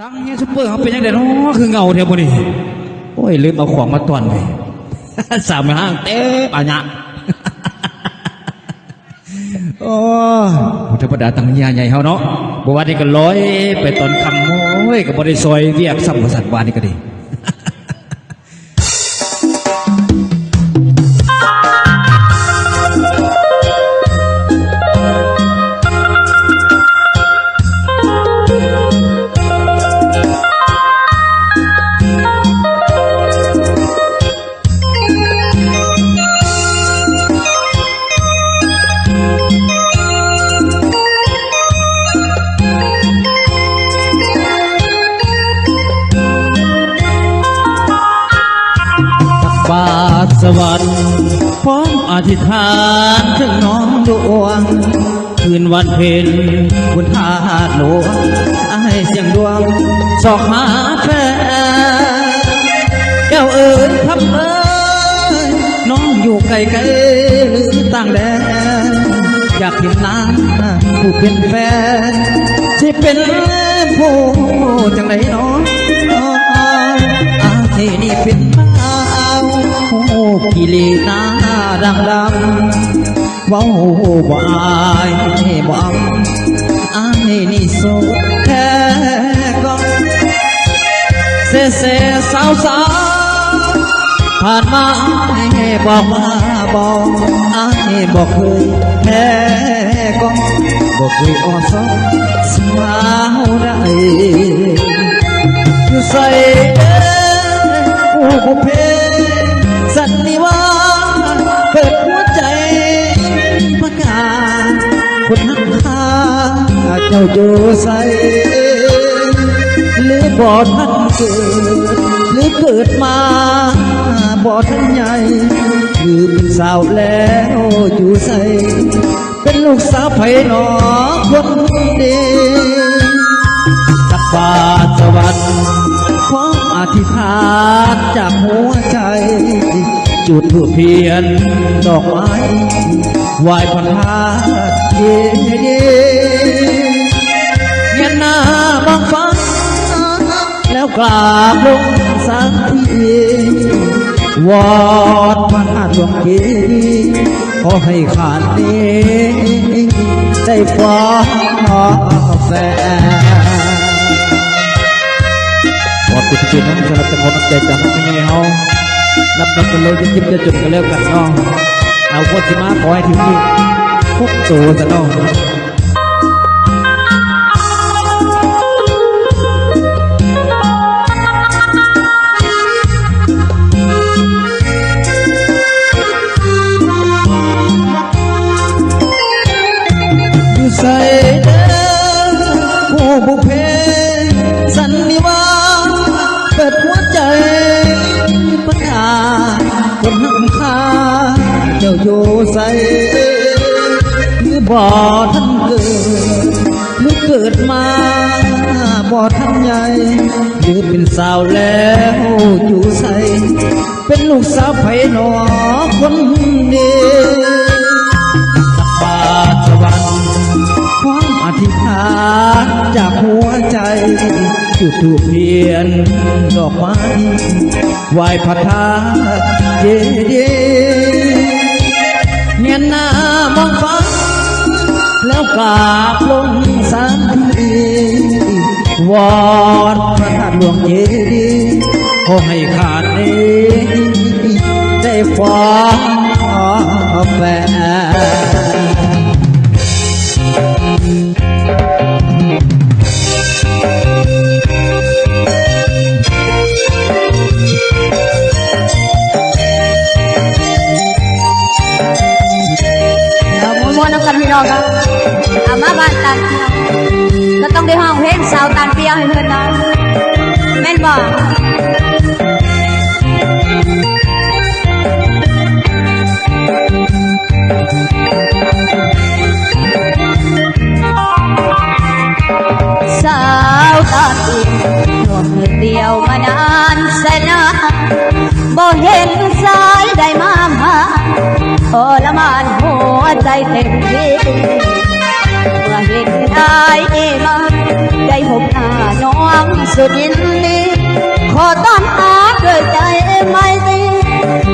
ทั้งนี้ซุปเปอร์เขาเป็นยังไงเนาะคือเงาเท่านี้โอ้ยลืมเอาของมาต้อนไปสามห้างเต๊ะปัญญาโอ้ธรรมดาตั้งยาใหญ่เขาเนาะบัววันนี้ก็ร้อยไปตอนคำโอ้ยกับบริซอยเวียกสัมปสัตว์วานนี่ก็ดีบาทสวรรค์พร้อมอธิษฐานถึงน้องดวงคืนวันเพ็ญบุญธาตุหลวงให้เสียงดวงสอกหาแฟนแก้วเอิญคำเอ้ยน้องอยู่ไกลไกลหรือต่างแดนอยากเห็นน้ำผู้เป็นแฟนที่เป็นผู้จังไรน้องที่นี่เป็นกิเลสหน้าดำว้าวบ่อายบ่อายนี่โสดแค่ก็เซ่สาวผ่านมาบอกมาบอกอายบอกเคยแค่ก็บอกเคยอ่อนสองสาวได้อยู่ใส่ผู้เพสันนิวาเปิดหัวใจประกาศคนหักข้าเจ้าอยู่ใส่หรือบ่ทันเกิดหรือเกิดมาบ่ทันใหญ่หรือเป็นสาวแล้วอยู่ใส่เป็นลูกสาวไผ่หนอคนดีตักบาตรสวรรค์ของอธิษฐานจากหัวใจจุดธูปเทียนดอกไม้ไหว้พระธาตุเย็นหน้ามองฟ้าแล้วกราบลงสักทีวอดพระธาตุหลวงเจดีย์ขอให้ขาดนี้ได้ฟ้องแฟนขอบคุณที่น้องสนับสนุนน้ำใจจากพี่น้องนับกันเลยจะจิ้มจะจุดกันแล้วกันน้องเอาพวกที่มาขอให้ถึงนี่พวกตัวจะน้องอยู่ใส่เด้อผู้บุพเพสันนิวาเปิดหัวใจประกาศคนหักข้าเจ้าอยู่ใส่หรือบ่ทันเกิดหรือเกิดมาบ่ทันใหญ่หรือเป็นสาวแล้วอยู่ใส่เป็นลูกสาวไผ่หนอคนดีตักบาตรสวรรค์ความอธิษฐานจากหัวใจจุดธูปเทียนดอกไม้ไหว้พระธาตุเจดีย์เงียนหน้ามองฟ้าแล้วกราบลงสักทีวอดพระธาตุหลวงเจดีย์ขอให้ขาดนี้ได้ฟ้องแฟนพี่น้องครับอามาบ้านตันเราต้องได้ห้องเพลงสาวตันเปียวให้เพื่อนน้องแม่นบอกสาวตันรวมเดียวมานานแสนนานบ่เห็นสายได้มาทรมานหัวใจเต็มที่เมื่อเห็นได้มาได้พบหน้าน้อง งสุดยินดีขอต้อนรับด้วยใจไม่ตี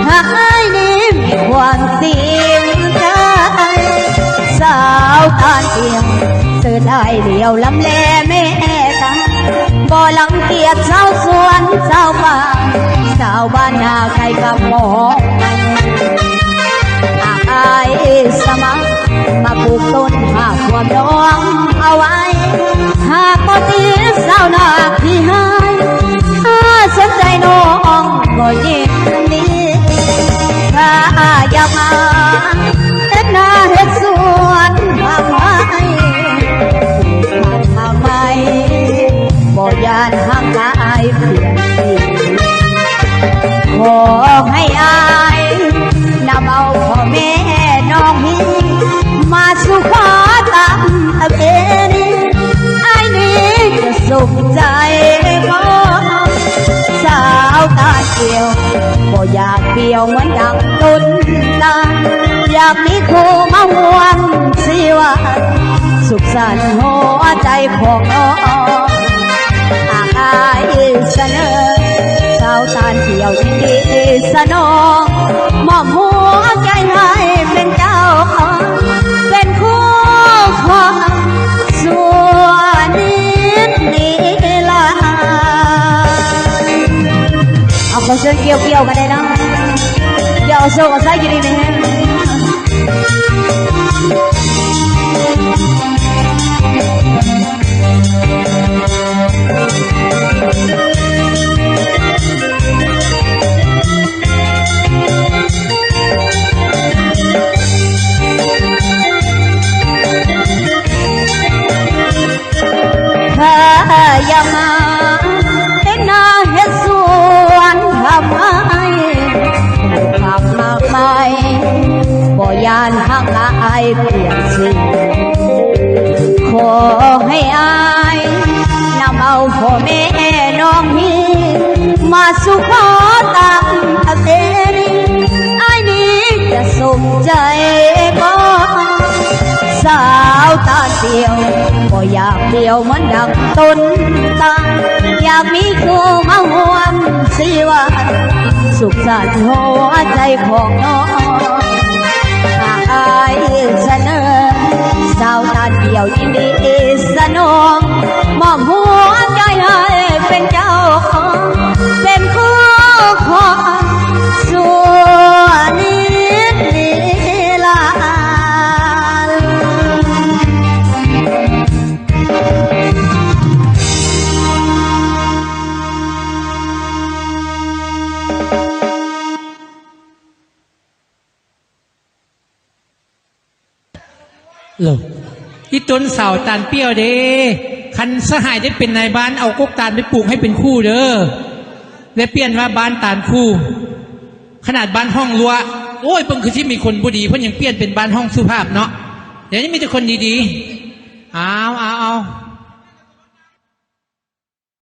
หากไอ้นี้มีความจริงใจสาวตาเตียงสื่อได้เดียวลำแลเมตตาบ่ลังเกียจเจ้าสวนเจ้าป่าสาวบ้านนาใครกับหมออายสมัครมาปลูกต้นหากความน้องเอาไว้หากบ่ตีสาวนาพี่ให้ถ้าสนใจน้องก็ยินดีถ้าอยากมาเฮ็ดนาเฮ็ดสวนทำไมทำไมบ่ยานห่างกายเปลี่ยนสีขอให้อายนำเอาพ่อแม่น้องพี่มาสู่ขอตามเพนีไอ้นี้จะสุขใจบ่สาวตาเกี่ยวบ่อยากเกี่ยวเหมือนดังต้นตาลอยากมีคู่มาห่วงชีวิตสุขสันต์หัวใจของน้องอายเสนอสาวตาลเกี่ยวยินดีสนองมอบหัวใจให้เป็นเจ้าของเป็นคู่ของส่วนนี้ละเอาขอเชิญเกี่ยวมาได้นะเดี๋ยวเอาโซ่กับสายกินดีนะถ้าอยากมาเฮ็ดนาเฮ็ดสวนทำไมผักมากมายบ่ยานห่างอายเปลี่ยนสีขอให้อายนำเอาพ่อแม่น้องพี่มาสู่ขอตามเสนีไอ้นี้จะสมใจบ่สาวตาเดียวบ่อยากเดียวเหมือนดังต้นตาลอยากมีคู่มาห่วงชีวิตสุขสันต์หัวใจของน้องอายเสนอสาวตาเดียวยินดีสนองมอบหัวใจให้เป็นเจ้าของเป็นคู่ของส่วนนี้ละ เหรอที่ต้นเสาตาลเปรี้ยวเด้คันสหายได้เป็นนายบ้านเอากกตาลไปปลูกให้เป็นคู่เด้อและเปลี่ยนว่าบ้านตาลคู่ขนาดบ้านห้องรั้วโอ้ยเพิ่งคือที่มีคนบุดีเพิ่นยังเปลี่ยนเป็นบ้านห้องสุภาพเนาะเดี๋ยวนี้มีแต่คนดีๆเอา